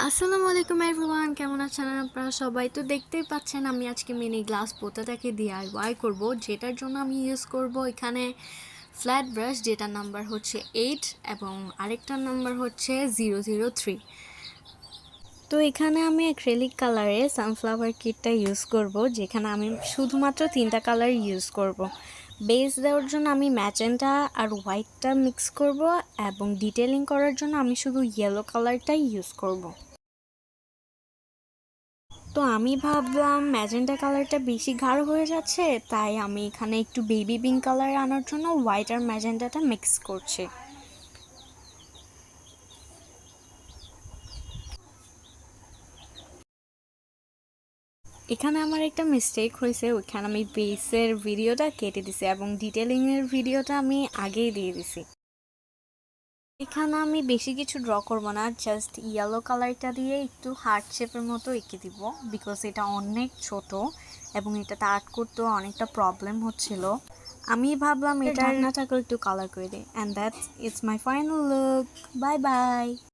আসসালামু আলাইকুম এভরিওয়ান, কেমন আছেন আপনারা সবাই? তো দেখতেই পাচ্ছেন আমি আজকে মিনি গ্লাস পোতাটাকে ডিআইওয়াই করব, যেটার জন্য আমি ইউজ করব এখানে ফ্ল্যাট ব্রাশ, যেটার নাম্বার হচ্ছে 8 এবং আরেকটার নাম্বার হচ্ছে 003। তো এখানে আমি অ্যাক্রিলিক কালারে সানফ্লাওয়ার কিটটা ইউজ করব, যেখানে আমি শুধুমাত্র 3টা কালার ইউজ করব। বেস দেওয়ার জন্য আমি ম্যাজেন্টা আর হোয়াইটটা মিক্স করব, এবং ডিটেলিং করার জন্য আমি শুধু ইয়েলো কালারটাই ইউজ করব। তো আমি ভাবলাম ম্যাজেন্টা কালারটা বেশি গাঢ় হয়ে যাচ্ছে, তাই আমি এখানে একটু বেবি পিঙ্ক কালার আনার জন্য হোয়াইট আর ম্যাজেন্টাটা মিক্স করছি। এখানে আমার একটা মিস্টেক হয়েছে, ওইখানে আমি বেসের ভিডিওটা কেটে দিছি এবং ডিটেলিংয়ের ভিডিওটা আমি আগেই দিয়ে দিছি। এখানে আমি বেশি কিছু ড্র করব না, জাস্ট ইয়েলো কালারটা দিয়ে একটু হার্ট শেপের মতো এঁকে দিব, বিকজ এটা অনেক ছোট এবং এটাতে আর্ট করতেও অনেকটা প্রবলেম হচ্ছিল। আমি ভাবলাম এটার ঢাকনাটাকেও একটু কালার করে দিই, and that's it's my final look. Bye bye.